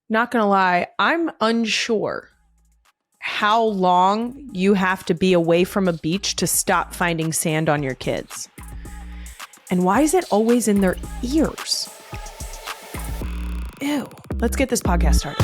Not gonna lie, I'm unsure how long you have to be away from a beach to stop finding sand on your kids. And why is it always in their ears? Ew. Let's get this podcast started.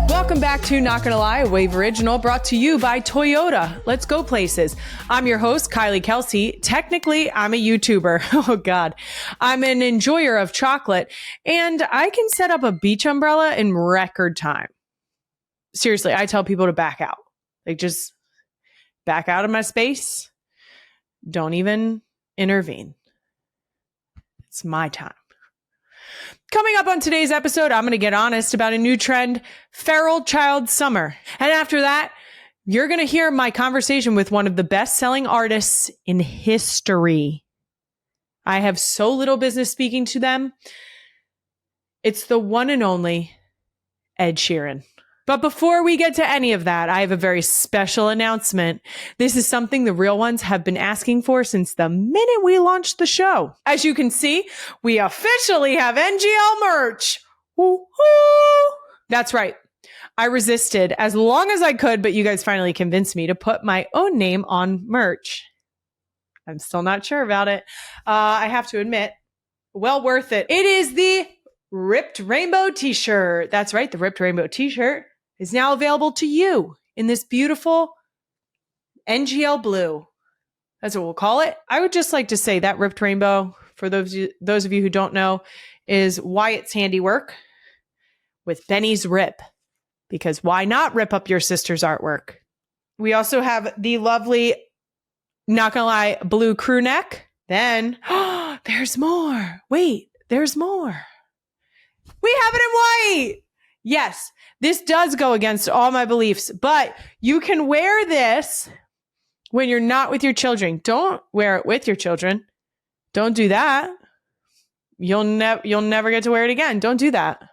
Welcome back to Not Gonna Lie, a Wave original brought to you by Toyota. Let's go places. I'm your host, Kylie Kelce. Technically, I'm a YouTuber. Oh God. I'm an enjoyer of chocolate, and I can set up a beach umbrella in record time. Seriously, I tell people to back out. Like, just back out of my space. Don't even intervene. It's my time. Coming up on today's episode, I'm going to get honest about a new trend, feral child summer. And after that, you're going to hear my conversation with one of the best-selling artists in history. I have so little business speaking to them. It's the one and only Ed Sheeran. But before we get to any of that, I have a very special announcement. This is something the real ones have been asking for since the minute we launched the show. As you can see, we officially have NGL merch. Woo-hoo! That's right. I resisted as long as I could, but you guys finally convinced me to put my own name on merch. I'm still not sure about it. I have to admit, well worth it. It is the Ripped Rainbow t-shirt. That's right. The Ripped Rainbow t-shirt is now available to you in this beautiful NGL blue. That's what we'll call it. I would just like to say that Ripped Rainbow, for those of you who don't know, is Wyatt's handiwork with Benny's Rip. Because why not rip up your sister's artwork? We also have the lovely, not gonna lie, blue crew neck. Then, there's more. Wait, there's more. We have it in white. Yes, this does go against all my beliefs, but you can wear this when you're not with your children. Don't wear it with your children. Don't do that. You'll never get to wear it again. Don't do that.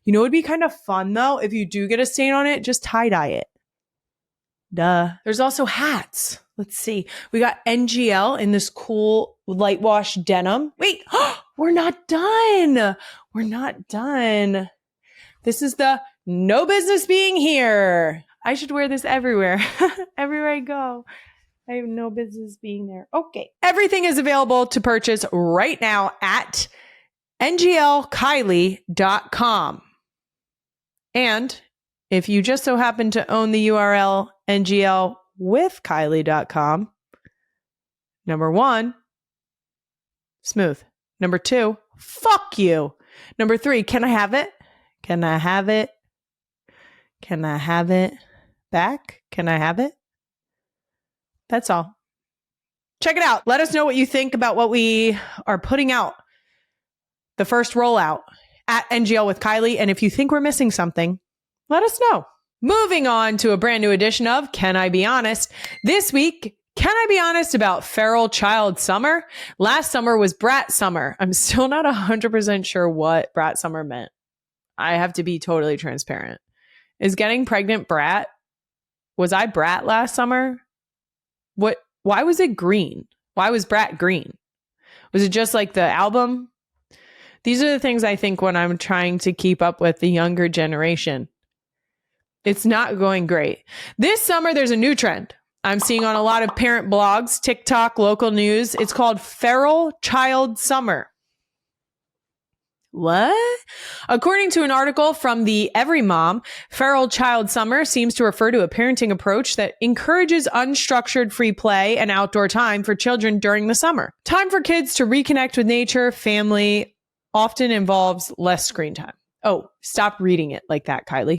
You know, it'd be kind of fun though, if you do get a stain on it, just tie-dye it. Duh. There's also hats. Let's see. We got NGL in this cool light wash denim. Wait, we're not done. We're not done. This is the no business being here. I should wear this everywhere. Everywhere I go. I have no business being there. Okay. Everything is available to purchase right now at nglkylie.com. And if you just so happen to own the URL nglwithkylie.com, number one, smooth. Number two, fuck you. Number three, can I have it? Can I have it? Can I have it back? Can I have it? That's all. Check it out. Let us know what you think about what we are putting out. The first rollout at NGL with Kylie. And if you think we're missing something, let us know. Moving on to a brand new edition of Can I Be Honest? This week, can I be honest about feral child summer? Last summer was brat summer. I'm still not 100% sure what brat summer meant. I have to be totally transparent. Is getting pregnant brat? Was I brat last summer? What? Why was it green? Why was brat green? Was it just like the album? These are the things I think when I'm trying to keep up with the younger generation. It's not going great. This summer, there's a new trend I'm seeing on a lot of parent blogs, TikTok, local news. It's called feral child summer. What? According to an article from the Every Mom, feral child summer seems to refer to a parenting approach that encourages unstructured free play and outdoor time for children during the summer. Time for kids to reconnect with nature, family, often involves less screen time. Oh, stop reading it like that, Kylie.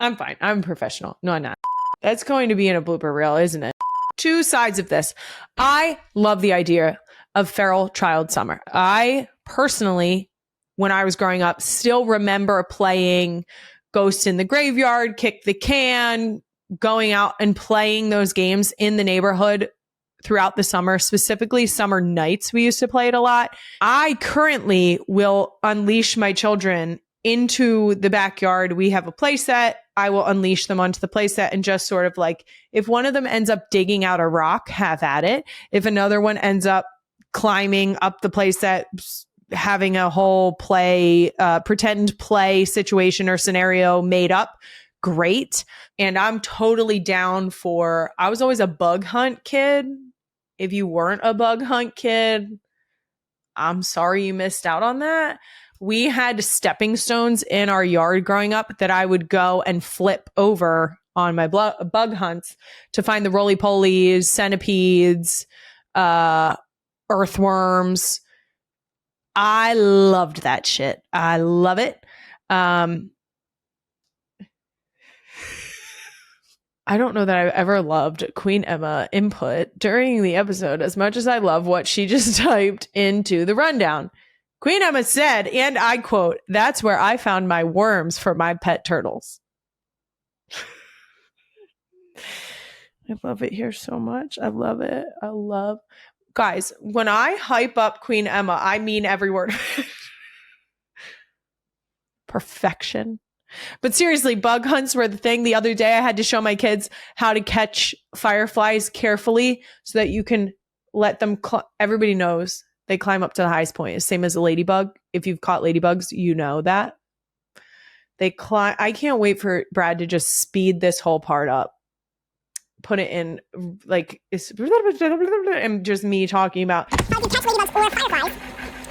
I'm fine. I'm a professional. No, I'm not. That's going to be in a blooper reel, isn't it? Two sides of this. I love the idea of feral child summer. I personally, when I was growing up, still remember playing Ghost in the Graveyard, Kick the Can, going out and playing those games in the neighborhood throughout the summer, specifically summer nights. We used to play it a lot. I currently will unleash my children into the backyard. We have a play set. I will unleash them onto the play set and just sort of like, if one of them ends up digging out a rock, have at it. If another one ends up climbing up the play set, having a whole pretend play situation or scenario made up, great. And I'm totally down for, I was always a bug hunt kid. If you weren't a bug hunt kid, I'm sorry you missed out on that. We had stepping stones in our yard growing up that I would go and flip over on my bug hunts to find the roly-polies, centipedes, earthworms. I loved that shit. I love it. I don't know that I've ever loved Queen Emma input during the episode as much as I love what she just typed into the rundown. Queen Emma said, and I quote, "That's where I found my worms for my pet turtles." I love it here so much. I love it. Guys, when I hype up Queen Emma, I mean every word. Perfection. But seriously, bug hunts were the thing. The other day, I had to show my kids how to catch fireflies carefully so that you can let them. Everybody knows they climb up to the highest point. It's same as a ladybug. If you've caught ladybugs, you know that. They climb. I can't wait for Brad to just speed this whole part up. Put it in like it's and just me talking about how you can catch ladybugs or fireflies,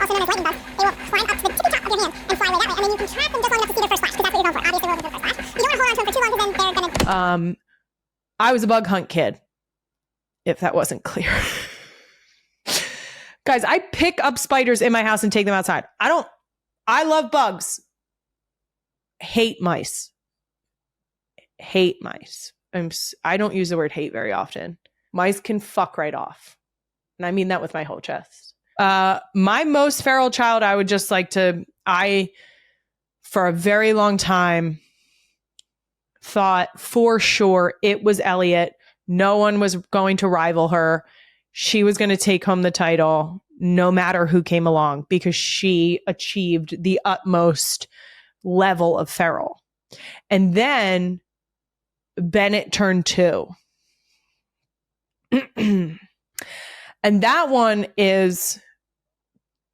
also known as lightning bugs. They will climb up to the tippy top of your hand and fly away that way, and then you can trap them just long enough to see their first flash, because that's what you're going for. Obviously, we're looking for the first flash. You don't want to hold on to them for too long, because then they're gonna. I was a bug hunt kid, if that wasn't clear. Guys, I pick up spiders in my house and take them outside. I love bugs. Hate mice. I don't use the word hate very often. Mice can fuck right off. And I mean that with my whole chest. My most feral child, I would just like to, for a very long time, thought for sure it was Elliot. No one was going to rival her. She was going to take home the title no matter who came along, because she achieved the utmost level of feral. And then Bennett turned 2. And that one is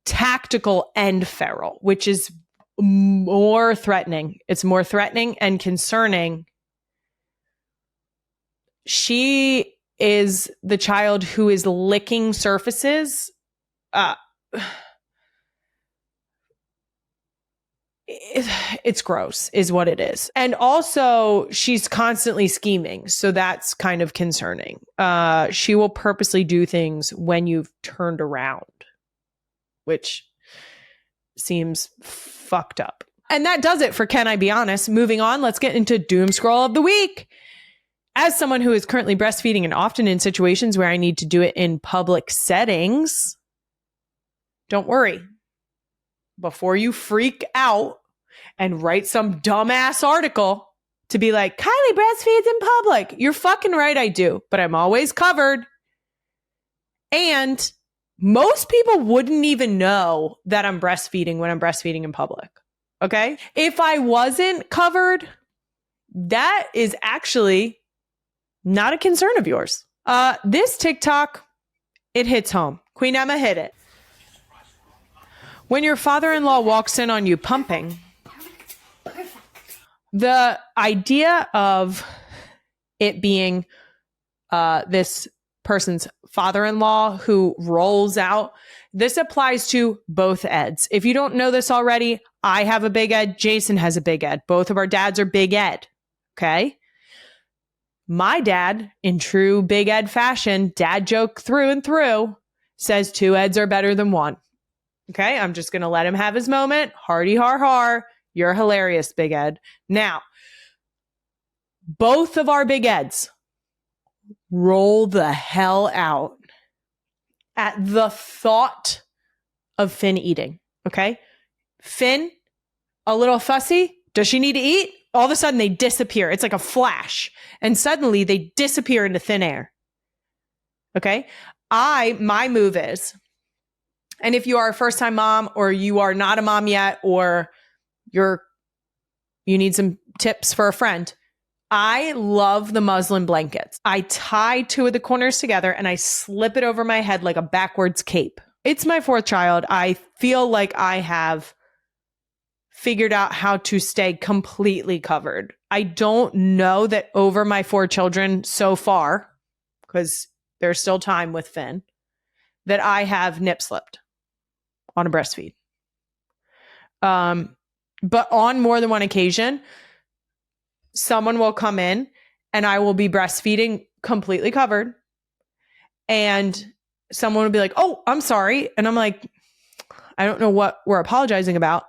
tactical and feral, which is more threatening. It's more threatening and concerning. She is the child who is licking surfaces. It's gross is what it is. And also she's constantly scheming. So that's kind of concerning. She will purposely do things when you've turned around, which seems fucked up. And that does it for Can I Be Honest? Moving on, let's get into Doom Scroll of the Week. As someone who is currently breastfeeding and often in situations where I need to do it in public settings, don't worry. Before you freak out and write some dumbass article to be like, Kylie breastfeeds in public. You're fucking right, I do. But I'm always covered. And most people wouldn't even know that I'm breastfeeding when I'm breastfeeding in public. Okay? If I wasn't covered, that is actually not a concern of yours. This TikTok, it hits home. Queen Emma hit it. When your father-in-law walks in on you pumping, the idea of it being this person's father-in-law who rolls out, this applies to both Eds. If you don't know this already, I have a big Ed. Jason has a big Ed. Both of our dads are big Ed. Okay? My dad, in true big Ed fashion, dad joke through and through, says 2 Eds are better than 1. Okay, I'm just going to let him have his moment. Hardy har har. You're hilarious, Big Ed. Now, both of our Big Eds roll the hell out at the thought of Finn eating. Okay, Finn, a little fussy. Does she need to eat? All of a sudden, they disappear. It's like a flash. And suddenly, they disappear into thin air. Okay, my move is... And if you are a first-time mom, or you are not a mom yet, or you need some tips for a friend, I love the muslin blankets. I tie 2 of the corners together and I slip it over my head like a backwards cape. it's my fourth child. I feel like I have figured out how to stay completely covered. I don't know that over my 4 children so far, because there's still time with Finn, that I have nip slipped on a breastfeed. But on more than one occasion, someone will come in and I will be breastfeeding completely covered. And someone will be like, oh, I'm sorry. And I'm like, I don't know what we're apologizing about.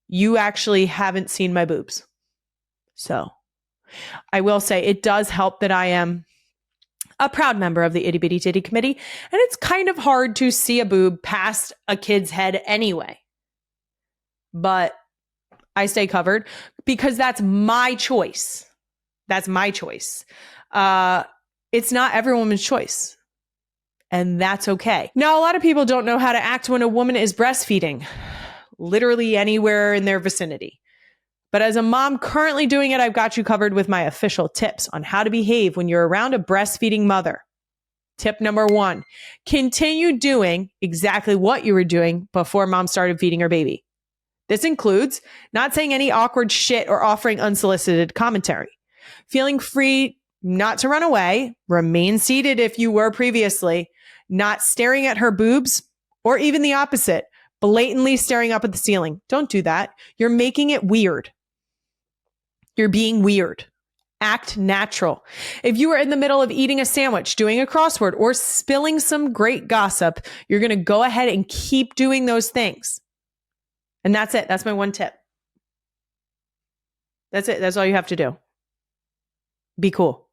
You actually haven't seen my boobs. So I will say it does help that I am a proud member of the Itty Bitty Titty Committee. And it's kind of hard to see a boob past a kid's head anyway. But I stay covered because that's my choice. That's my choice. It's not every woman's choice. And that's okay. Now, a lot of people don't know how to act when a woman is breastfeeding, literally anywhere in their vicinity. But as a mom currently doing it, I've got you covered with my official tips on how to behave when you're around a breastfeeding mother. Tip number 1, continue doing exactly what you were doing before mom started feeding her baby. This includes not saying any awkward shit or offering unsolicited commentary. Feeling free not to run away, remain seated if you were previously, not staring at her boobs, or even the opposite, blatantly staring up at the ceiling. Don't do that. You're making it weird. You're being weird. Act natural. If you are in the middle of eating a sandwich, doing a crossword, or spilling some great gossip, you're going to go ahead and keep doing those things. And that's it. That's my one tip. That's it. That's all you have to do. Be cool.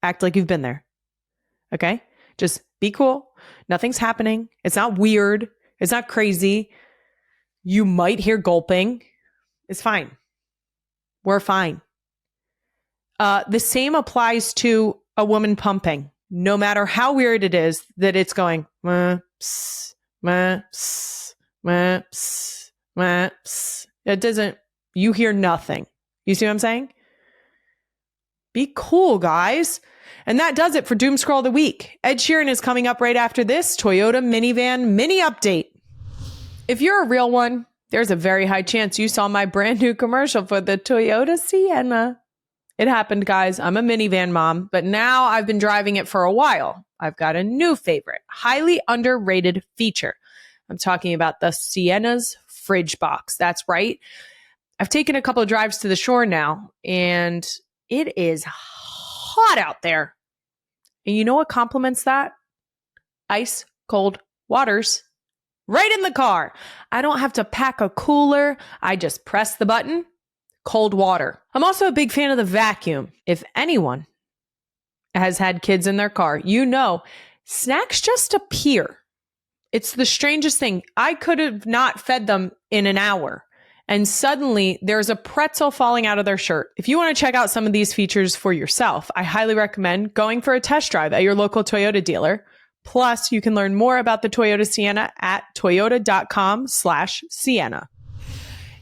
Act like you've been there. Okay? Just be cool. Nothing's happening. It's not weird. It's not crazy. You might hear gulping. It's fine. We're fine. The same applies to a woman pumping. No matter how weird it is that it's going, pss, pss, pss, pss. It doesn't, you hear nothing. You see what I'm saying? Be cool, guys. And that does it for Doom Scroll of the Week. Ed Sheeran is coming up right after this Toyota minivan mini update. If you're a real one, there's a very high chance you saw my brand new commercial for the Toyota Sienna. It happened, guys. I'm a minivan mom, but now I've been driving it for a while. I've got a new favorite, highly underrated feature. I'm talking about the Sienna's fridge box. That's right. I've taken a couple of drives to the shore now, and it is hot out there. And you know what complements that? Ice cold waters right in the car. I don't have to pack a cooler. I just press the button. Cold water. I'm also a big fan of the vacuum. If anyone has had kids in their car, you know, snacks just appear. It's the strangest thing. I could have not fed them in an hour, and suddenly there's a pretzel falling out of their shirt. If you want to check out some of these features for yourself, I highly recommend going for a test drive at your local Toyota dealer. Plus, you can learn more about the Toyota Sienna at toyota.com/Sienna.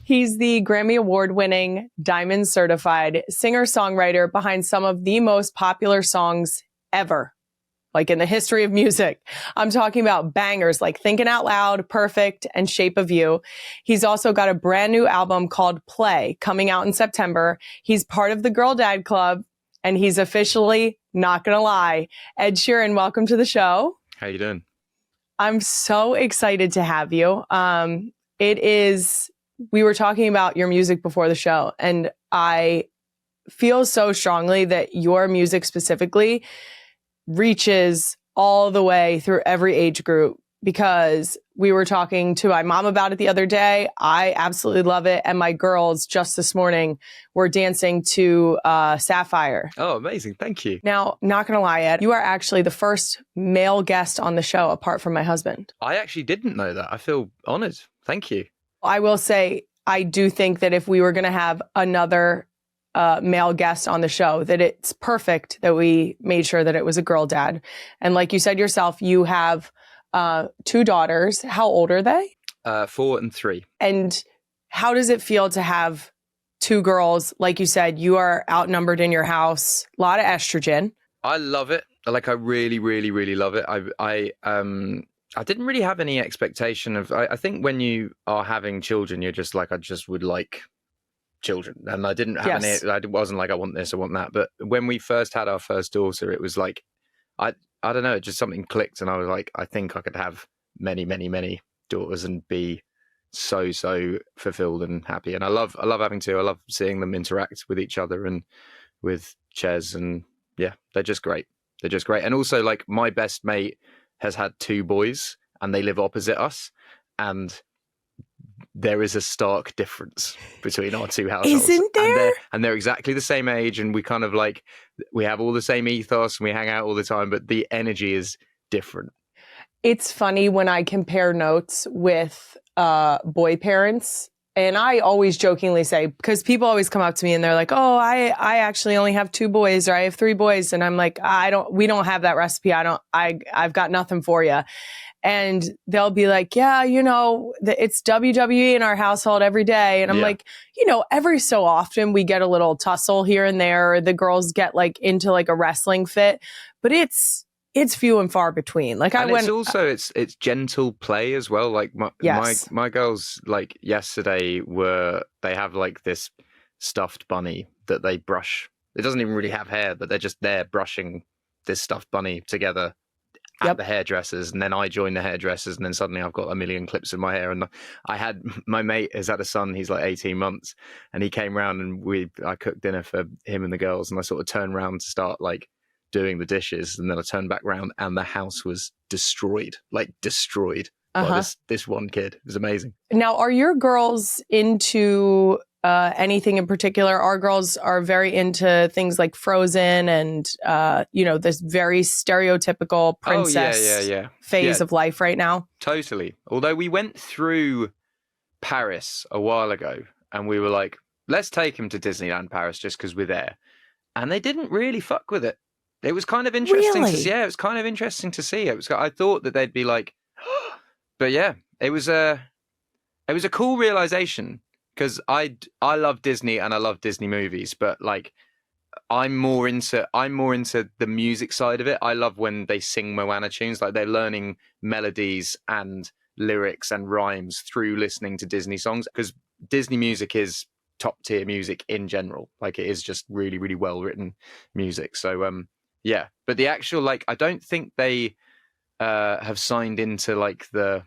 He's the Grammy Award winning, Diamond certified singer-songwriter behind some of the most popular songs ever, like in the history of music. I'm talking about bangers like Thinking Out Loud, Perfect, and Shape of You. He's also got a brand new album called Play coming out in September. He's part of the Girl Dad Club, and he's officially, not gonna lie, Ed Sheeran, welcome to the show. How you doing? I'm so excited to have you. We were talking about your music before the show, and I feel so strongly that your music specifically reaches all the way through every age group, because we were talking to my mom about it the other day. I absolutely love it. And my girls just this morning were dancing to Sapphire. Oh, amazing. Thank you. Now, not going to lie, Ed, you are actually the first male guest on the show apart from my husband. I actually didn't know that. I feel honored. Thank you. I will say, I do think that if we were going to have another male guest on the show, that it's perfect that we made sure that it was a girl dad. And like you said yourself, you have 2 daughters. How old are they? 4 and 3. And how does it feel to have 2 girls? Like you said, you are outnumbered in your house, a lot of estrogen. I love it. Like, I really, really, really love it. I didn't really have any expectation of. I think when you are having children, you're just like, I just would like children, and I didn't have Yes. any. I wasn't like, I want this, I want that. But when we first had our first daughter, it was like, I don't know, just something clicked, and I was like, I think I could have many, many, many daughters and be so fulfilled and happy. And I love having two. I love seeing them interact with each other and with Ches, and yeah, they're just great. They're just great. And also, like, my best mate has had two boys, and they live opposite us, and there is a stark difference between our two households. Isn't there? And they're exactly the same age, and we kind of like, we have all the same ethos and we hang out all the time, but the energy is different. It's funny when I compare notes with boy parents. And I always jokingly say, because people always come up to me and they're like, oh, I actually only have two boys, or I have three boys. And I'm like, we don't have that recipe. I've got nothing for you. And they'll be like, yeah, it's WWE in our household every day. And I'm like, every so often we get a little tussle here and there. Or the girls get like into like a wrestling fit, but it's few and far between. Like, it's gentle play as well. Like my girls, like yesterday, they have like this stuffed bunny that they brush. It doesn't even really have hair, but they're just there brushing this stuffed bunny together at the hairdressers, and then I join the hairdressers, and then suddenly I've got a million clips in my hair. And my mate has had a son, he's like 18 months, and he came round and I cooked dinner for him and the girls, and I sort of turned around to start like doing the dishes, and then I turned back round and the house was destroyed by this one kid. It was amazing. Now, are your girls into anything in particular? Our girls are very into things like Frozen and this very stereotypical princess phase of life right now. Totally. Although we went through Paris a while ago and we were like, let's take him to Disneyland Paris just because we're there, and they didn't really fuck with it. It was kind of interesting to see. Yeah, it was kind of interesting to see. I thought that they'd be like, but yeah, it was a cool realization, because I love Disney and I love Disney movies, but like I'm more into the music side of it. I love when they sing Moana tunes, like they're learning melodies and lyrics and rhymes through listening to Disney songs, because Disney music is top tier music in general. Like, it is just really, really well written music. So yeah, but the actual, like, I don't think they have signed into like the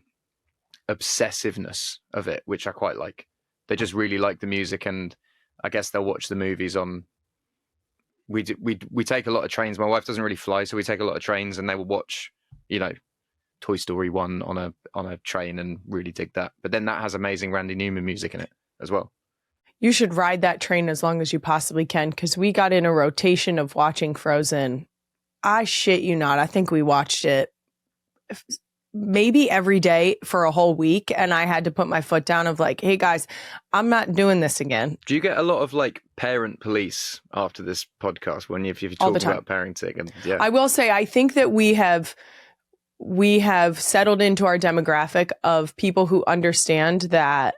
obsessiveness of it, which I quite like. They just really like the music, and I guess they'll watch the movies on. We take a lot of trains. My wife doesn't really fly, so we take a lot of trains, and they will watch, Toy Story 1 on a train and really dig that. But then that has amazing Randy Newman music in it as well. You should ride that train as long as you possibly can, because we got in a rotation of watching Frozen. I shit you not. I think we watched it maybe every day for a whole week, and I had to put my foot down of like, hey guys, I'm not doing this again. Do you get a lot of like parent police after this podcast when if you talk about parenting? And yeah, I will say, I think that we have settled into our demographic of people who understand that.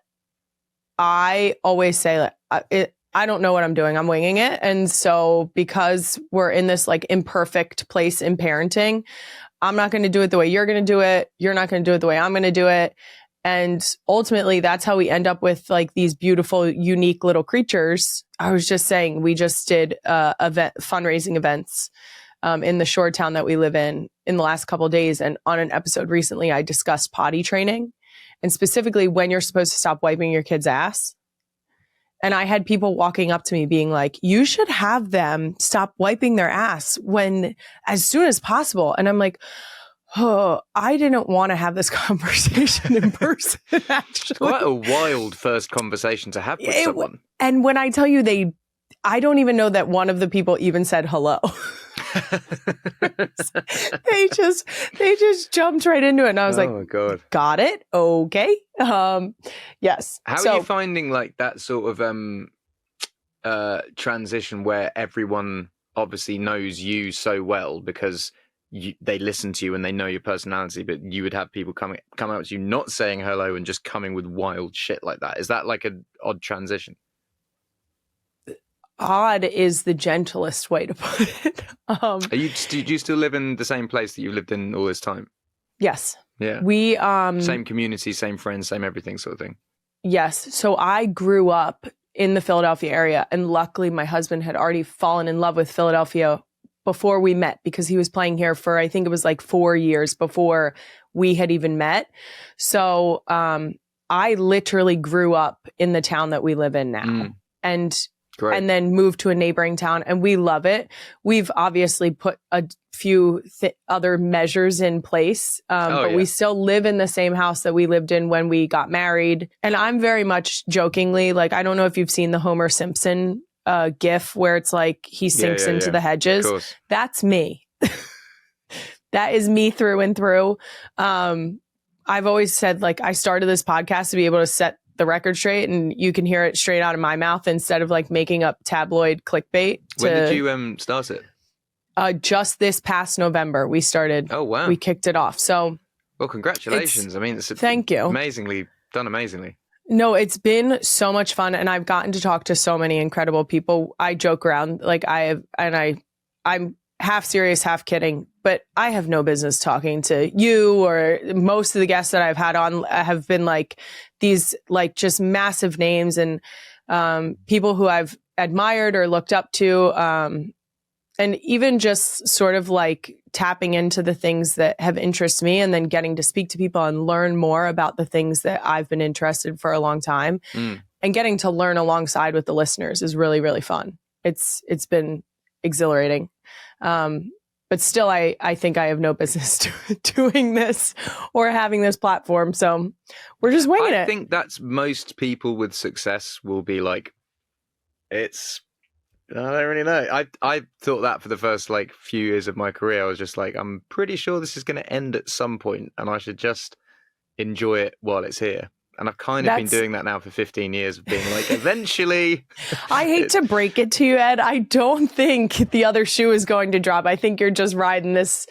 I always say, I don't know what I'm doing. I'm winging it. And so because we're in this like imperfect place in parenting, I'm not going to do it the way you're going to do it. You're not going to do it the way I'm going to do it. And ultimately, that's how we end up with like these beautiful, unique little creatures. I was just saying, we just did fundraising events in the shore town that we live in the last couple of days. And on an episode recently, I discussed potty training, and specifically when you're supposed to stop wiping your kid's ass. And I had people walking up to me being like, you should have them stop wiping their ass as soon as possible. And I'm like, oh, I didn't want to have this conversation in person, actually. Quite a wild first conversation to have with someone. And when I tell you I don't even know that one of the people even said hello. They just jumped right into it, and I was oh my God. Got it. Okay. Yes. How are you finding like that sort of transition where everyone obviously knows you so well because they listen to you and they know your personality, but you would have people come out to you not saying hello and just coming with wild shit like that? Is that like an odd transition? Odd is the gentlest way to put it. Do you still live in the same place that you've lived in all this time? Yes. Yeah. We Same community, same friends, same everything sort of thing. Yes. So I grew up in the Philadelphia area, and luckily my husband had already fallen in love with Philadelphia before we met, because he was playing here for, I think it was like 4 years before we had even met. So I literally grew up in the town that we live in now. And Great. and then moved to a neighboring town, and we love it. We've obviously put a few other measures in place, but we still live in the same house that we lived in when we got married. And I'm very much jokingly, like, I don't know if you've seen the Homer Simpson gif where it's like he sinks into the hedges. That's me. That is me through and through. I've always said, like, I started this podcast to be able to set the record straight, and you can hear it straight out of my mouth instead of like making up tabloid clickbait. When did you start it? Just this past November we started. Oh wow. We kicked it off. So well, congratulations. I mean, thank you. Amazingly. No, it's been so much fun, and I've gotten to talk to so many incredible people. I joke around, like I'm half serious, half kidding, but I have no business talking to you, or most of the guests that I've had on have been like these, like, just massive names, and people who I've admired or looked up to. And even just sort of like tapping into the things that have interested me, and then getting to speak to people and learn more about the things that I've been interested in for a long time, and getting to learn alongside with the listeners is really, really fun. It's been exhilarating. But still, I think I have no business doing this or having this platform. So we're just winging it. I think that's most people with success will be like, I don't really know. I thought that for the first like few years of my career. I was just like, I'm pretty sure this is going to end at some point, and I should just enjoy it while it's here. And I've kind of been doing that now for 15 years, of being like, eventually. I hate to break it to you, Ed. I don't think the other shoe is going to drop. I think you're just riding this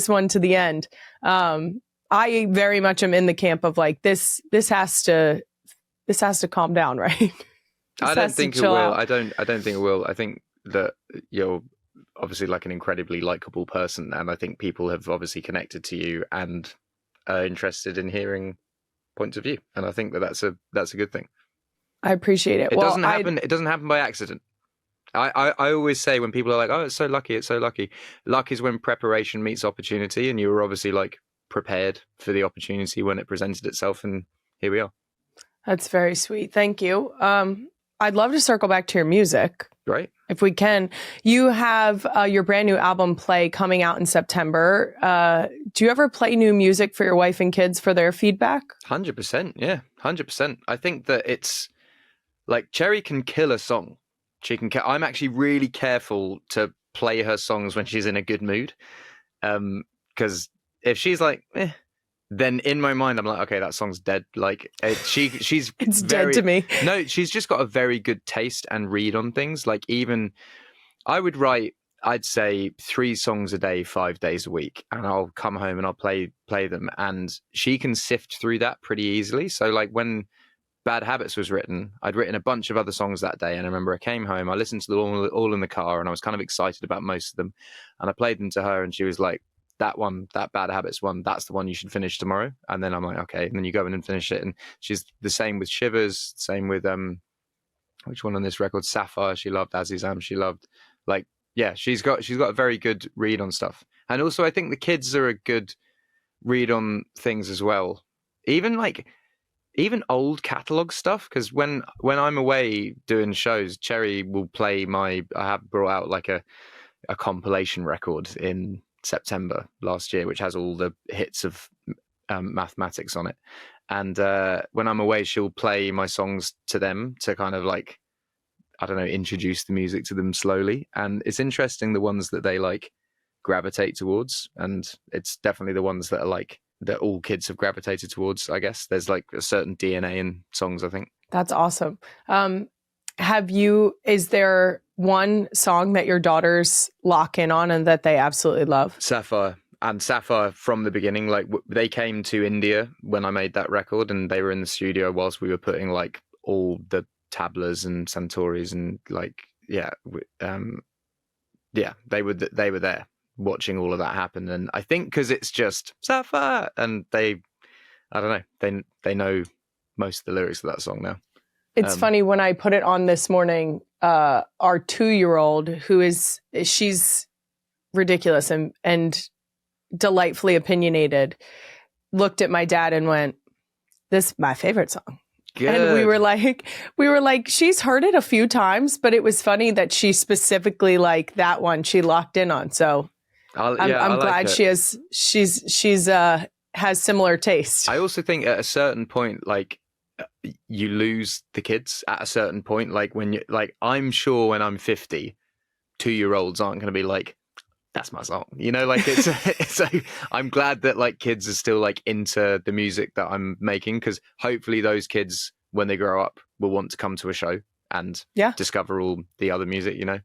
one to the end. I very much am in the camp of like, this has to calm down, right? I don't think it will. I don't think it will. I think that you're obviously like an incredibly likable person, and I think people have obviously connected to you and are interested in hearing points of view, and I think that's a good thing. I appreciate it. It doesn't happen. It doesn't happen by accident. I always say, when people are like, "Oh, it's so lucky," luck is when preparation meets opportunity, and you were obviously like prepared for the opportunity when it presented itself, and here we are. That's very sweet. Thank you. I'd love to circle back to your music. Right. If we can. You have your brand new album, Play, coming out in September. Do you ever play new music for your wife and kids for their feedback? 100%. Yeah, 100%. I think that it's like Cherry can kill a song. I'm actually really careful to play her songs when she's in a good mood. Because if she's like, then in my mind, I'm like, okay, that song's dead. Like she's it's dead to me. No, she's just got a very good taste and read on things. Like, even I would write, I'd say 3 songs a day, 5 days a week, and I'll come home and I'll play them. And she can sift through that pretty easily. So like when Bad Habits was written, I'd written a bunch of other songs that day. And I remember I came home, I listened to them all in the car, and I was kind of excited about most of them. And I played them to her, and she was like, that Bad Habits one, that's the one you should finish tomorrow. And then I'm like, okay. And then you go in and finish it. And she's the same with Shivers, same with which one on this record? Sapphire, she loved. Azizam, she loved. Like, yeah, she's got a very good read on stuff. And also I think the kids are a good read on things as well. Even old catalog stuff, because when I'm away doing shows, Cherry will play I have brought out like a compilation record in September last year, which has all the hits of mathematics on it. And when I'm away, she'll play my songs to them to kind of like, I don't know, introduce the music to them slowly. And it's interesting, the ones that they like gravitate towards. And it's definitely the ones that are like, that all kids have gravitated towards, I guess. There's like a certain DNA in songs, I think. That's awesome. Is there one song that your daughters lock in on and that they absolutely love? Sapphire. And Sapphire from the beginning, like they came to India when I made that record, and they were in the studio whilst we were putting like all the tablas and Santauris and like, they were there watching all of that happen. And I think because it's just Safa, and I don't know, they know most of the lyrics of that song now. It's funny, when I put it on this morning, our 2-year-old, she's ridiculous and delightfully opinionated, looked at my dad and went, "This is my favorite song." Good. And we were like, she's heard it a few times, but it was funny that she specifically, like, that one she locked in on. So I'm glad she's has similar taste. I also think at a certain point, like, you lose the kids at a certain point. Like, when you, like, I'm sure when I'm 50, 2-year-olds aren't going to be like, "That's my song," you know, like it's like, I'm glad that like kids are still like into the music that I'm making, because hopefully those kids, when they grow up, will want to come to a show and discover all the other music, you know.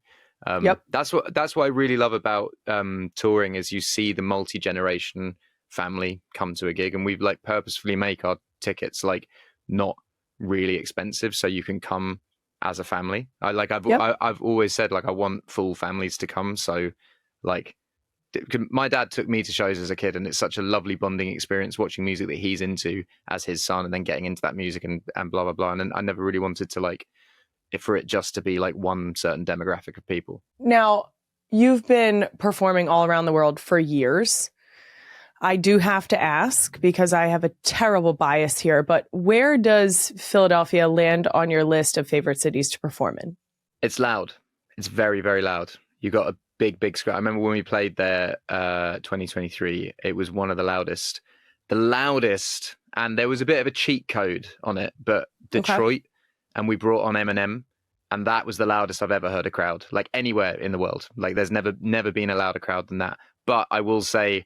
That's what I really love about touring, is you see the multi-generation family come to a gig, and we've like purposefully make our tickets like not really expensive, so you can come as a family. I've always said, like, I want full families to come. So like, my dad took me to shows as a kid, and it's such a lovely bonding experience watching music that he's into as his son, and then getting into that music and blah blah blah. And I never really wanted to like for it just to be like one certain demographic of people. Now, you've been performing all around the world for years. I do have to ask, because I have a terrible bias here, but where does Philadelphia land on your list of favorite cities to perform in? It's loud. It's very, very loud. You got a big screen. I remember when we played there 2023, it was one of the loudest, and there was a bit of a cheat code on it, but Detroit, and we brought on Eminem, and that was the loudest I've ever heard a crowd, like anywhere in the world. Like, there's never been a louder crowd than that. But I will say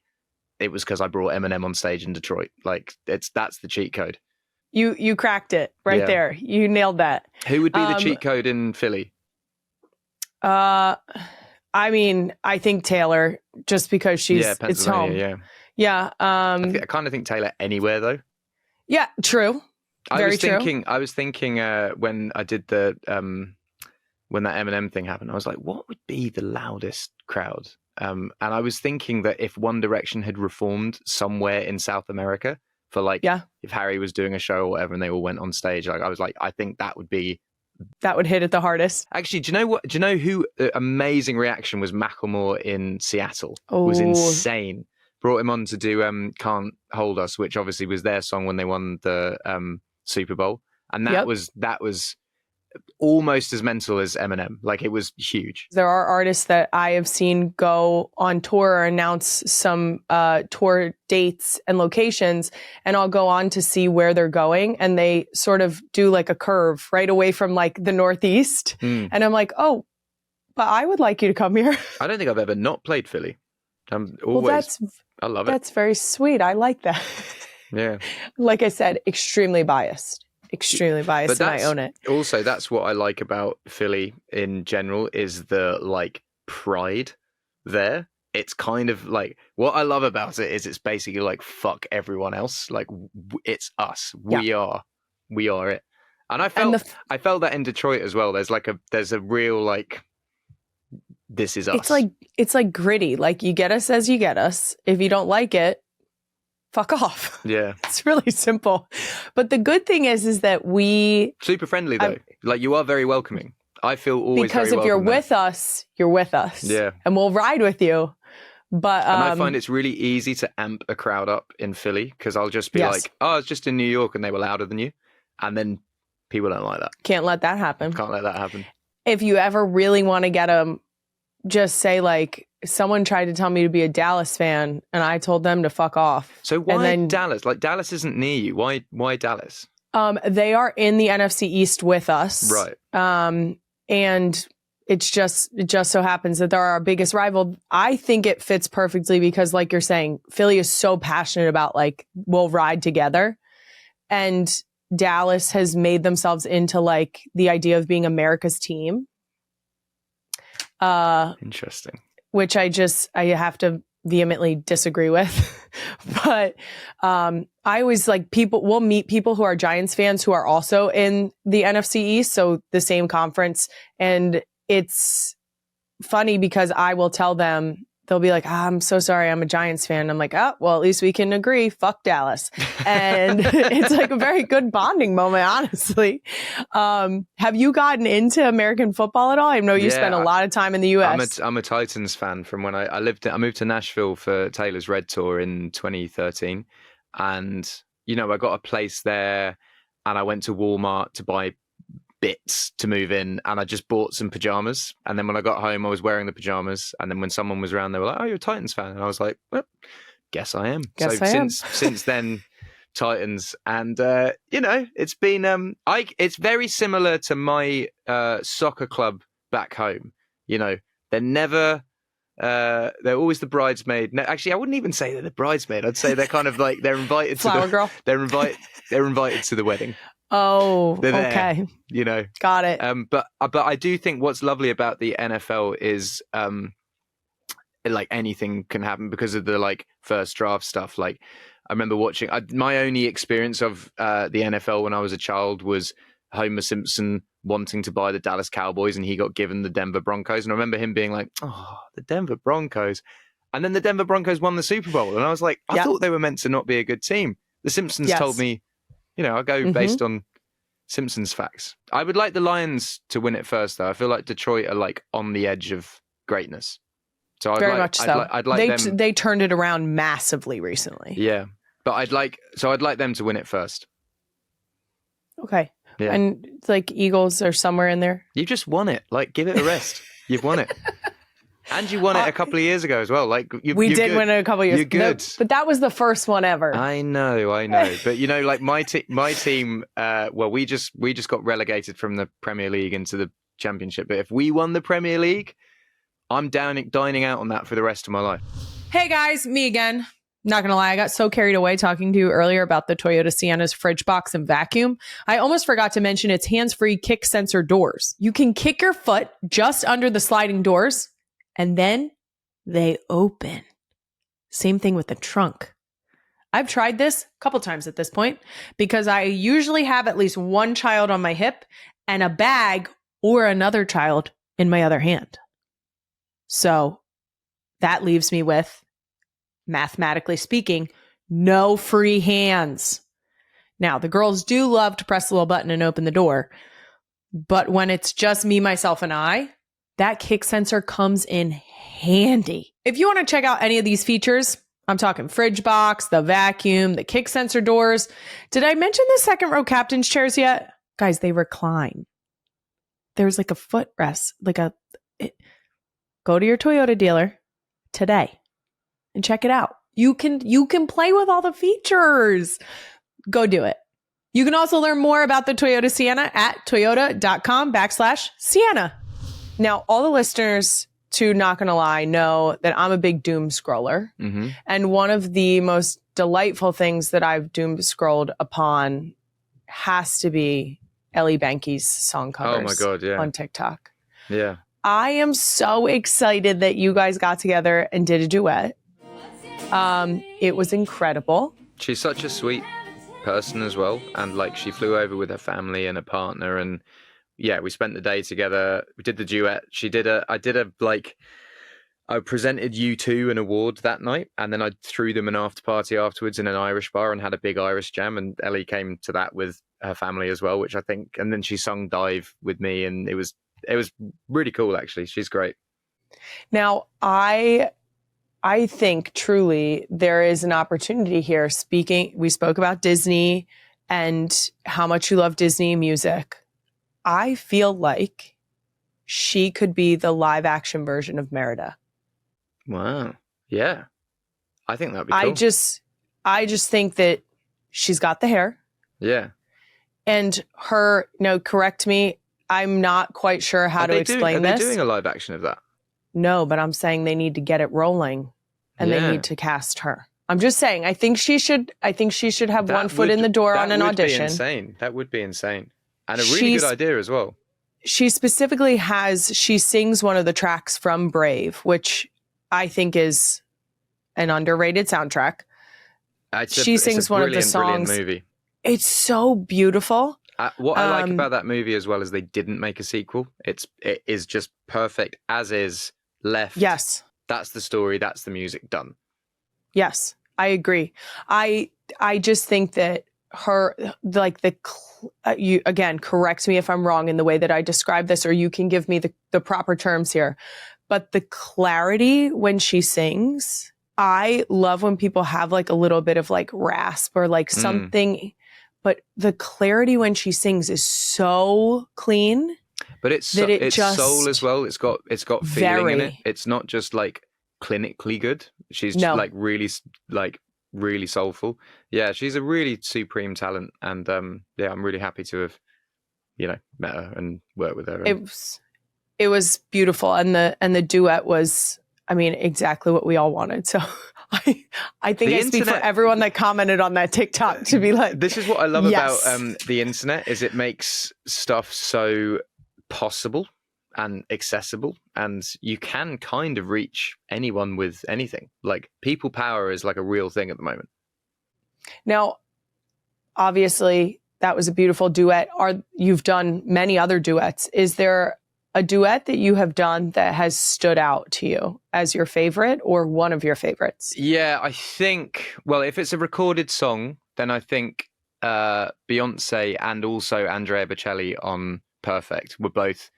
it was because I brought Eminem on stage in Detroit. Like, that's the cheat code. You cracked it right there. You nailed that. Who would be the cheat code in Philly? I mean, I think Taylor, just because it's home. Yeah. I kind of think Taylor anywhere though. Yeah, true. I was thinking when I did when that Eminem thing happened, I was like, what would be the loudest crowd? And I was thinking that if One Direction had reformed somewhere in South America for like, if Harry was doing a show or whatever and they all went on stage, like, I was like, I think that would hit it the hardest. Actually, do you know what? Do you know who amazing reaction was? Macklemore in Seattle. It was insane. Brought him on to do Can't Hold Us, which obviously was their song when they won the Super Bowl. And that was almost as mental as Eminem. Like, it was huge. There are artists that I have seen go on tour or announce some tour dates and locations, and I'll go on to see where they're going, and they sort of do like a curve right away from like the Northeast. And I'm like, oh, but I would like you to come here. I don't think I've ever not played Philly. I love it. That's very sweet. I like that. Yeah. Like I said, extremely biased, and I own it. Also, that's what I like about Philly in general, is the like pride there. It's kind of like, what I love about it is it's basically like, fuck everyone else. Like, it's us. We are it. And I felt that in Detroit as well. There's a real like, this is us. It's like gritty. Like, you get us as you get us. If you don't like it, fuck off. Yeah. It's really simple. But the good thing is that we... Super friendly, though. Like, you are very welcoming. I feel always because if you're with us, you're with us. Yeah. And we'll ride with you. But and I find it's really easy to amp a crowd up in Philly, because I'll just be like, oh, I was just in New York and they were louder than you. And then people don't like that. Can't let that happen. Can't let that happen. If you ever really want to get them, just say like, someone tried to tell me to be a Dallas fan and I told them to fuck off. So why Dallas? Like, Dallas isn't near you. Why Dallas? They are in the NFC East with us. Right. And it just so happens that they're our biggest rival. I think it fits perfectly because, like you're saying, Philly is so passionate about like, we'll ride together. And Dallas has made themselves into like the idea of being America's team. Interesting. Which I have to vehemently disagree with. But I always like, we'll meet people who are Giants fans who are also in the NFC East, so the same conference. And it's funny because I will tell them they'll be like, I'm so sorry, I'm a Giants fan. I'm like, oh, well, at least we can agree. Fuck Dallas. And it's like a very good bonding moment, honestly. Have you gotten into American football at all? I know you spent a lot of time in the U.S. I'm a Titans fan from when I moved to Nashville for Taylor's Red Tour in 2013. And, I got a place there and I went to Walmart to buy bits to move in, and I just bought some pajamas, and then when I got home I was wearing the pajamas, and then when someone was around they were like, oh, you're a Titans fan, and I was like, well, guess I am. Since then, Titans. And it's been it's very similar to my soccer club back home. They're never they're always the bridesmaid. No, actually, I wouldn't even say they're the bridesmaid. I'd say they're kind of like they're invited flower girl. They're invited to the wedding. Oh, they're there, okay. Got it. But I do think what's lovely about the NFL is like anything can happen because of the like first draft stuff. Like I remember watching my only experience of the NFL when I was a child was Homer Simpson wanting to buy the Dallas Cowboys and he got given the Denver Broncos. And I remember him being like, oh, the Denver Broncos. And then the Denver Broncos won the Super Bowl. And I was like, I thought they were meant to not be a good team. The Simpsons told me, I go based on Simpsons facts. I would like the Lions to win it first, though. I feel like Detroit are like on the edge of greatness. So I'd like them. They turned it around massively recently. Yeah, but I'd like them to win it first. Okay. Yeah. And like Eagles are somewhere in there. You just won it. Like, give it a rest. You've won it. And you won it a couple of years ago as well. Like we did win it a couple of years. You're good, but that was the first one ever. I know. But like my team. Well, we just got relegated from the Premier League into the Championship. But if we won the Premier League, I'm dining out on that for the rest of my life. Hey guys, me again. Not gonna lie, I got so carried away talking to you earlier about the Toyota Sienna's fridge box and vacuum. I almost forgot to mention its hands-free kick sensor doors. You can kick your foot just under the sliding doors, and then they open. Same thing with the trunk. I've tried this a couple times at this point because I usually have at least one child on my hip and a bag or another child in my other hand. So that leaves me with, mathematically speaking, no free hands. Now, the girls do love to press the little button and open the door, but when it's just me, myself, and I, that kick sensor comes in handy. If you want to check out any of these features, I'm talking fridge box, the vacuum, the kick sensor doors. Did I mention the second row captain's chairs yet? Guys, they recline. There's like a footrest, go to your Toyota dealer today and check it out. You can play with all the features. Go do it. You can also learn more about the Toyota Sienna at toyota.com/Sienna. Now, all the listeners to Not Gonna Lie know that I'm a big doom scroller. Mm-hmm. And one of the most delightful things that I've doom scrolled upon has to be Ellie Benke's song covers. Oh my God, yeah. On TikTok. Yeah. I am so excited that you guys got together and did a duet. It was incredible. She's such a sweet person as well. And like she flew over with her family and a partner, and yeah, we spent the day together. We did the duet. I presented U2 an award that night, and then I threw them an after party afterwards in an Irish bar and had a big Irish jam. And Ellie came to that with her family as well, which I think, and then she sung Dive with me, and it was really cool, actually. She's great. Now, I think truly there is an opportunity here. We spoke about Disney and how much you love Disney music. I feel like she could be the live action version of Merida. Wow. Yeah. I think that'd be cool. I just think that she's got the hair. Yeah. And her, correct me, I'm not quite sure how to explain this. Are they doing a live action of that? No, but I'm saying they need to get it rolling and they need to cast her. I'm just saying, I think she should have one foot in the door on an audition. That would be insane. And a really good idea as well. She specifically she sings one of the tracks from Brave, which I think is an underrated soundtrack. She sings one of the songs. Brilliant movie. It's so beautiful. What I like about that movie as well is they didn't make a sequel. It is just perfect as is, left. Yes. That's the story. That's the music done. Yes, I agree. I just think that her, like you again, correct me if I'm wrong in the way that I describe this, or you can give me the proper terms here. But the clarity when she sings, I love when people have like a little bit of like rasp or like something, but the clarity when she sings is so clean. But it's just soul as well. It's got feeling in it. It's not just like clinically good. She's like really soulful. Yeah, she's a really supreme talent, and yeah, I'm really happy to have met her and worked with her. It was beautiful, and the duet was, I mean, exactly what we all wanted. So I think I speak for everyone that commented on that TikTok to be like, this is what I love about the internet, is it makes stuff so possible and accessible, and you can kind of reach anyone with anything. Like, people power is like a real thing at the moment. Now, obviously, that was a beautiful duet. You've done many other duets. Is there a duet that you have done that has stood out to you as your favorite or one of your favorites? Yeah, I think, well, if it's a recorded song, then I think Beyoncé and also Andrea Bocelli on Perfect were both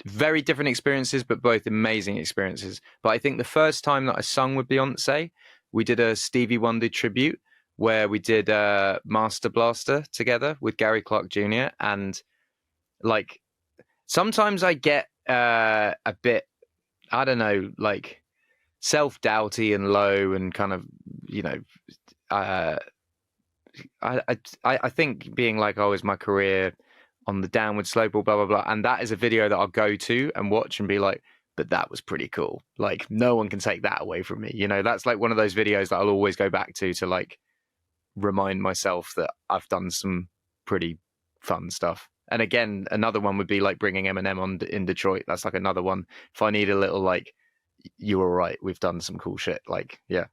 very different experiences, but both amazing experiences. But I think the first time that I sung with Beyoncé, we did a Stevie Wonder tribute where we did Master Blaster together with Gary Clark Jr. And like, sometimes I get a bit, I don't know, like self-doubty and low and kind of, I think being like, oh, is my career on the downward slope or blah, blah, blah. And that is a video that I'll go to and watch and be like, but that was pretty cool. Like, no one can take that away from me. That's like one of those videos that I'll always go back to like remind myself that I've done some pretty fun stuff. And again, another one would be like bringing Eminem on in Detroit. That's like another one. If I need a little like, you were right, we've done some cool shit. Like, yeah.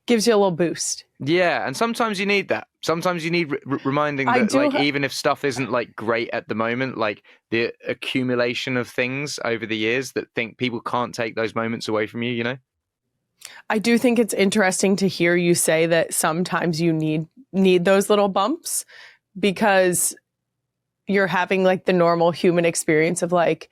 Gives you a little boost. Yeah, and sometimes you need that. Sometimes you need reminding that, like, even if stuff isn't like great at the moment, like the accumulation of things over the years that people can't take those moments away from you. I do think it's interesting to hear you say that sometimes you need those little bumps, because you're having like the normal human experience of like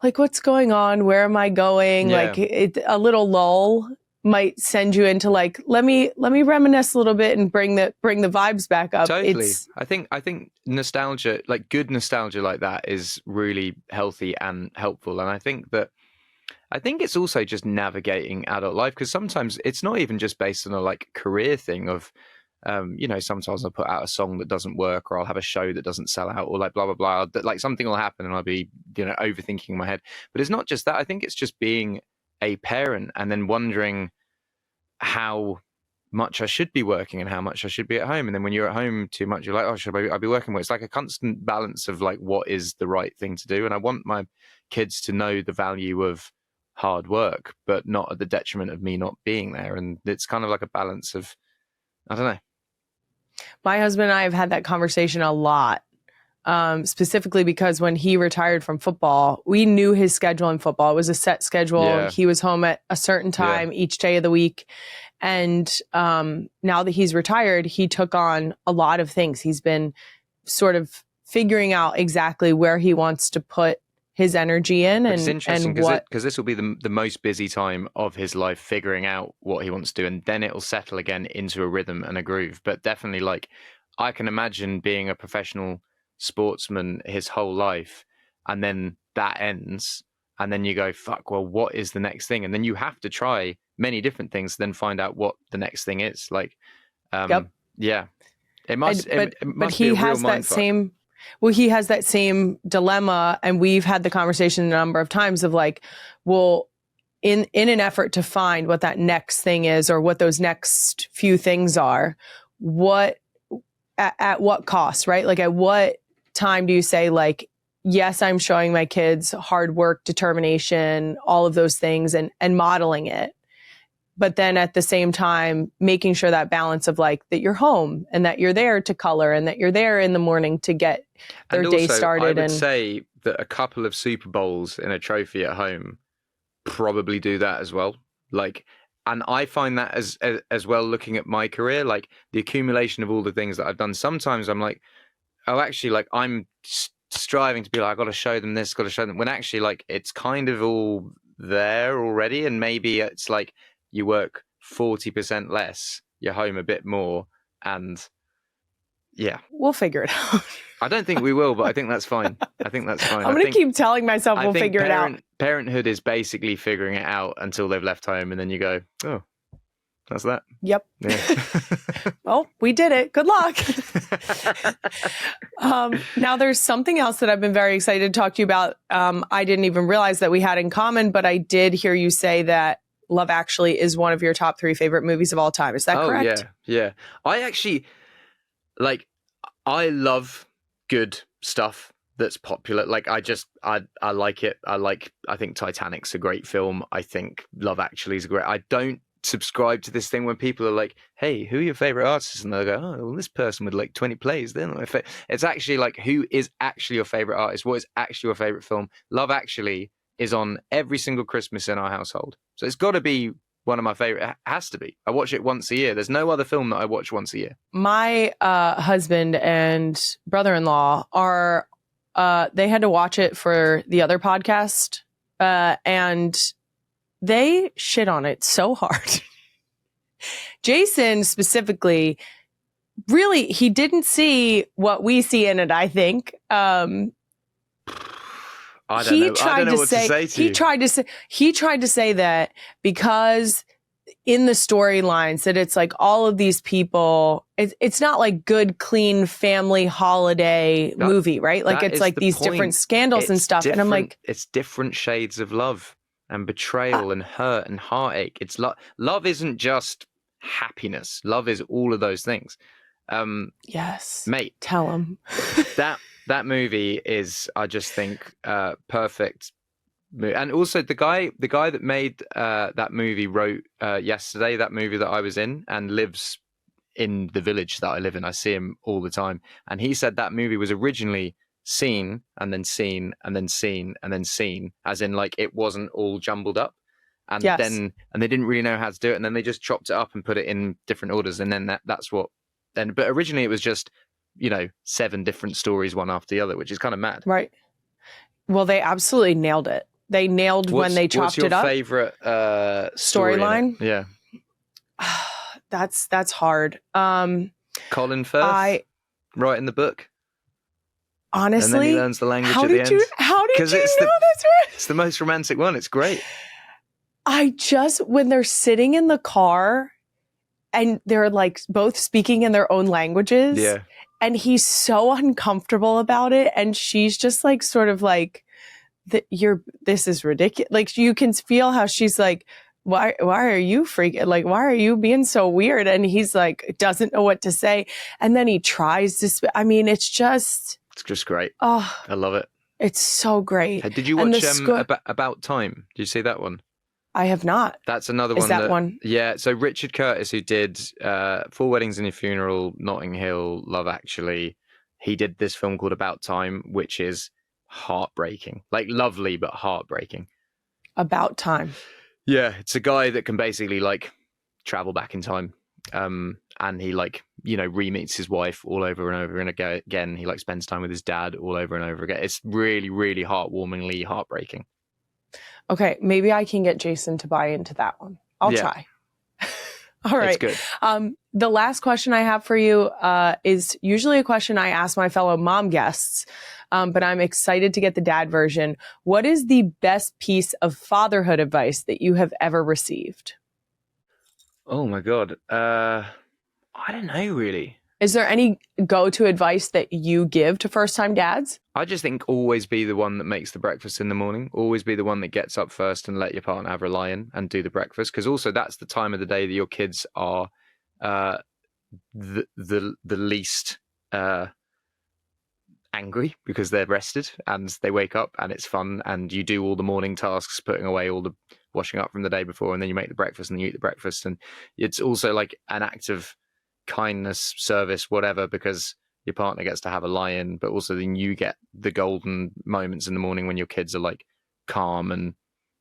what's going on? Where am I going? Yeah. Like a little lull might send you into like, let me reminisce a little bit and bring the vibes back up. Totally. I think nostalgia, like good nostalgia like that, is really healthy and helpful. And I think it's also just navigating adult life, because sometimes it's not even just based on a like career thing of, sometimes I'll put out a song that doesn't work, or I'll have a show that doesn't sell out, or like blah, blah, blah. Like something will happen and I'll be, overthinking in my head. But it's not just that. I think it's just being a parent and then wondering how much I should be working and how much I should be at home. And then when you're at home too much, you're like, oh, should I be working more? It's like a constant balance of like, what is the right thing to do? And I want my kids to know the value of hard work, but not at the detriment of me not being there. And it's kind of like a balance of, I don't know. My husband and I have had that conversation a lot, specifically because when he retired from football, we knew his schedule in football. It was a set schedule. Yeah. He was home at a certain time each day of the week. And now that he's retired, he took on a lot of things. He's been sort of figuring out exactly where he wants to put his energy in. It's interesting because this will be the most busy time of his life, figuring out what he wants to do, and then it will settle again into a rhythm and a groove. But definitely, like, I can imagine being a professional sportsman his whole life, and then that ends, and then you go, fuck, well, what is the next thing? And then you have to try many different things to then find out what the next thing is. Like, yeah, it must. But he has that same. Well, he has that same dilemma, and we've had the conversation a number of times of like, well, in an effort to find what that next thing is, or what those next few things are, at what cost, right? Like, at what time do you say like, yes, I'm showing my kids hard work, determination, all of those things, and modeling it. But then at the same time, making sure that balance of like that you're home and that you're there to color and that you're there in the morning to get their day started. I would say that a couple of Super Bowls in a trophy at home probably do that as well. Like, and I find that as well, looking at my career, like the accumulation of all the things that I've done. Sometimes I'm like, oh, actually, like I'm striving to be like, I got to show them this, got to show them. When actually, like, it's kind of all there already, and maybe it's like you work 40% less, you're home a bit more, and yeah, we'll figure it out. I don't think we will, but I think that's fine. I think that's fine. I'm going to keep telling myself we'll figure it out. Parenthood is basically figuring it out until they've left home, and then you go, oh, that's that. Yep. Yeah. Well, we did it. Good luck. Now, there's something else that I've been very excited to talk to you about. I didn't even realize that we had in common, but I did hear you say that Love Actually is one of your top 3 favorite movies of all time. Is that correct? Yeah. I actually, like, I love good stuff that's popular. Like, I like it. I think Titanic's a great film. I think Love Actually is great. I don't subscribe to this thing when people are like, hey, who are your favorite artists? And they'll go, oh, well, this person with like 20 plays. They're not my favorite. It's actually like, who is actually your favorite artist? What is actually your favorite film? Love Actually is on every single Christmas in our household. So it's got to be one of my favorite. It has to be. I watch it once a year. There's no other film that I watch once a year. My husband and brother-in-law are, they had to watch it for the other podcast, and they shit on it so hard. Jason specifically, really, he didn't see what we see in it, I think. He tried to say that because in the storylines that it's like all of these people, it's not like good, clean family holiday movie, right? Like it's like these different scandals and stuff. And I'm like, it's different shades of love and betrayal and hurt and heartache. It's love isn't just happiness. Love is all of those things. Yes, mate, tell him that movie is, I just think, perfect. And also the guy that made that movie wrote Yesterday, that movie that I was in, and lives in the village that I live in. I see him all the time, and he said that movie was originally seen and then seen and then seen and then seen, as in like it wasn't all jumbled up, and then they didn't really know how to do it, and then they just chopped it up and put it in different orders, and then that's what then. But originally it was just 7 different stories, one after the other, which is kind of mad, right? Well, they absolutely nailed it. They nailed when they chopped it up. What's your favorite storyline? Yeah, that's hard. Colin Firth writing the book. Honestly, and then he learns the language at the end. How did you know that's right? It's the most romantic one. It's great. When they're sitting in the car and they're like both speaking in their own languages. Yeah. And he's so uncomfortable about it. And she's just like, sort of like, this is ridiculous. Like you can feel how she's like, why are you freaking? Like, why are you being so weird? And he's like, doesn't know what to say. And then he tries to, it's just great. Oh, I love it. It's so great. Hey, did you watch About Time? Did you see that one? I have not. That's another one. Is that one? Yeah. So Richard Curtis, who did Four Weddings and a Funeral, Notting Hill, Love Actually, he did this film called About Time, which is heartbreaking. Like lovely, but heartbreaking. About Time. Yeah. It's a guy that can basically like travel back in time. And he re-meets his wife all over and over and again. He spends time with his dad all over and over again. It's really, really heartwarmingly heartbreaking. Okay, maybe I can get Jason to buy into that one. I'll try. All right. It's good. The last question I have for you is usually a question I ask my fellow mom guests, but I'm excited to get the dad version. What is the best piece of fatherhood advice that you have ever received? Oh my God. I don't know, really. Is there any go-to advice that you give to first-time dads? I just think always be the one that makes the breakfast in the morning. Always be the one that gets up first and let your partner have a lie-in and do the breakfast. Because also that's the time of the day that your kids are the least angry because they're rested and they wake up and it's fun and you do all the morning tasks, putting away all the washing up from the day before, and then you make the breakfast and you eat the breakfast. And it's also like an act of kindness, service, whatever, because your partner gets to have a lie-in, but also then you get the golden moments in the morning when your kids are like calm and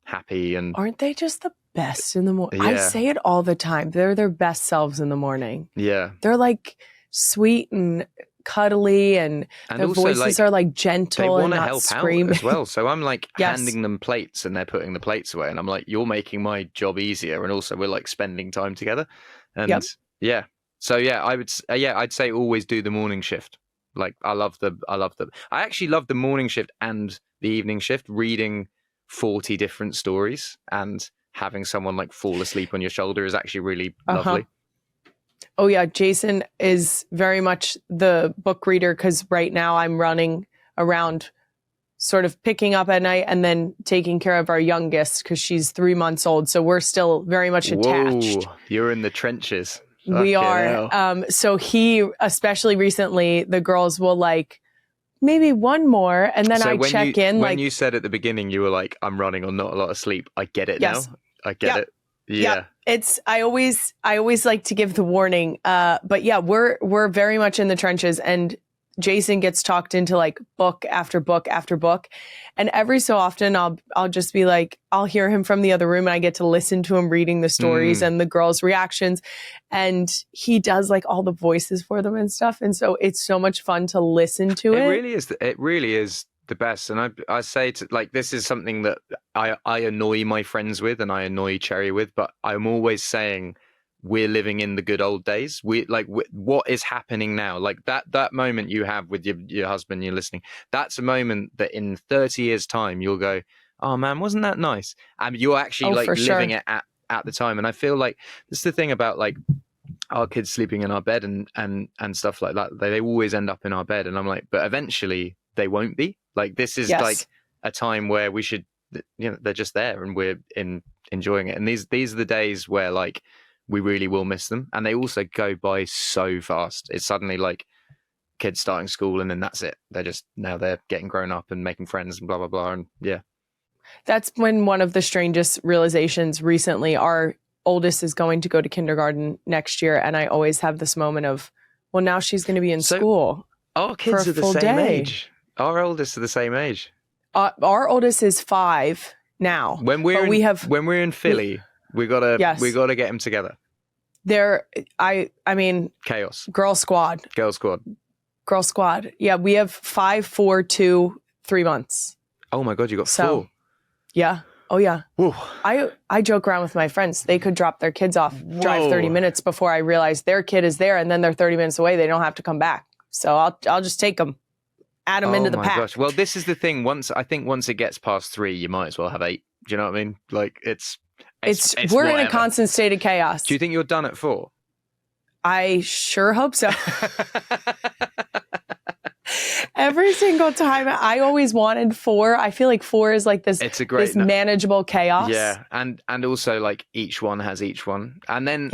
happy. And aren't they just the best in the morning? Yeah. I say it all the time. They're their best selves in the morning. yeah. They're like sweet and cuddly, and their also, voices are like gentle they and want to not help screaming. out as well. So I'm like Yes. handing them plates and they're putting the plates away. And I'm like, you're making my job easier. And also we're like spending time together. And yeah. So yeah, I'd say always do the morning shift. Like I actually love the morning shift and the evening shift, reading 40 different stories and having someone like fall asleep on your shoulder is actually really lovely. Oh yeah, Jason is very much the book reader, because right now I'm running around sort of picking up at night and then taking care of our youngest because she's 3 months old. So we're still very much attached. Whoa, you're in the trenches. We Fucking are. hell. So he, especially recently, the girls will like maybe one more, and then I check in. When you said at the beginning you were like, I'm running on not a lot of sleep, I get it Yes. now. I get it. Yeah. It's I always like to give the warning. But yeah, we're very much in the trenches, and Jason gets talked into like book after book after book. And every so often I'll just be like, I'll hear him from the other room and I get to listen to him reading the stories and the girls' reactions. And he does like all the voices for them and stuff. And so it's so much fun to listen to it. It really is the best. And I say to like, this is something that I annoy my friends with and I annoy Cherry with, but I'm always saying, we're living in the good old days. What is happening now? Like that moment you have with your husband, you're listening. That's a moment that in 30 years time, you'll go, oh man, wasn't that nice? And you're actually living it at the time. And I feel like this is the thing about like our kids sleeping in our bed and stuff like that. They always end up in our bed. And I'm like, but eventually they won't be. Like this is like a time where we should, they're just there and we're enjoying it. And these are the days where like, we really will miss them. And they also go by so fast. It's suddenly like kids starting school and then that's it. Now they're getting grown up and making friends and blah, blah, blah. And yeah. That's when one of the strangest realizations recently, our oldest is going to go to kindergarten next year. And I always have this moment of, well, now she's going to be in school. Our kids are the same age. Our oldest are the same age. Our oldest is 5 now. When we're in Philly, we gotta get them together. I mean, chaos. Girl squad. Yeah, we have 5, 4, 2, 3 months. Oh my God, you got 4. Yeah. Oh yeah. Whew. I joke around with my friends. They could drop their kids off, drive 30 minutes before I realize their kid is there, and then they're 30 minutes away. They don't have to come back. So I'll just take them, add them into the pack. Gosh. Well, this is the thing. Once it gets past 3, you might as well have 8. Do you know what I mean? Like it's we're in a constant state of chaos. Do you think you're done at 4? I sure hope so. Every single time I always wanted 4. I feel like 4 is like this, this manageable chaos. Yeah. And also like each one has each one. And then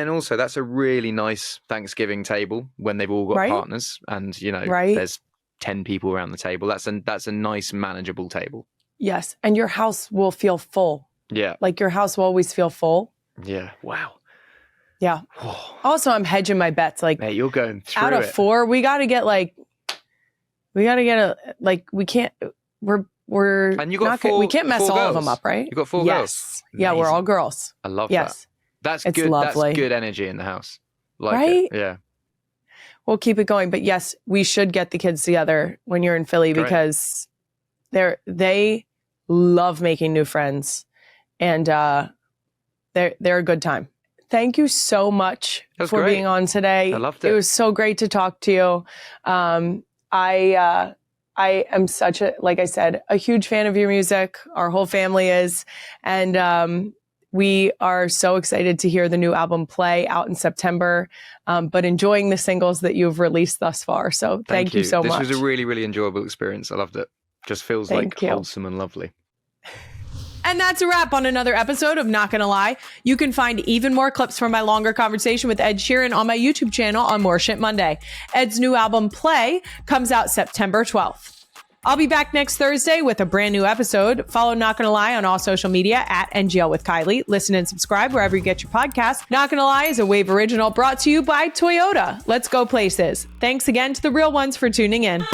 also that's a really nice Thanksgiving table when they've all got partners and there's 10 people around the table. That's a nice manageable table. Yes. And your house will feel full. Yeah. Like your house will always feel full. Yeah. Wow. Yeah. Also, I'm hedging my bets. Like, mate, you're going through out of 4, we got to get we can't, and you got 4, we can't mess all girls. of them up, right? You got 4 girls. Yeah, we're all girls. I love that. That's it's good. Lovely. That's good energy in the house. Like right? It. Yeah. We'll keep it going. But yes, we should get the kids together when you're in Philly because they love making new friends and they're a good time. Thank you so much for being on today. I loved it. It was so great to talk to you. I am such like I said, a huge fan of your music. Our whole family is. And we are so excited to hear the new album Play out in September, but enjoying the singles that you've released thus far. So thank you so much. This was a really, really enjoyable experience. I loved it. Just feels like wholesome and lovely. And that's a wrap on another episode of Not Gonna Lie. You can find even more clips from my longer conversation with Ed Sheeran on my YouTube channel on More Shit Monday. Ed's new album, Play, comes out September 12th. I'll be back next Thursday with a brand new episode. Follow Not Gonna Lie on all social media at NGL with Kylie. Listen and subscribe wherever you get your podcasts. Not Gonna Lie is a Wave original brought to you by Toyota. Let's go places. Thanks again to the real ones for tuning in.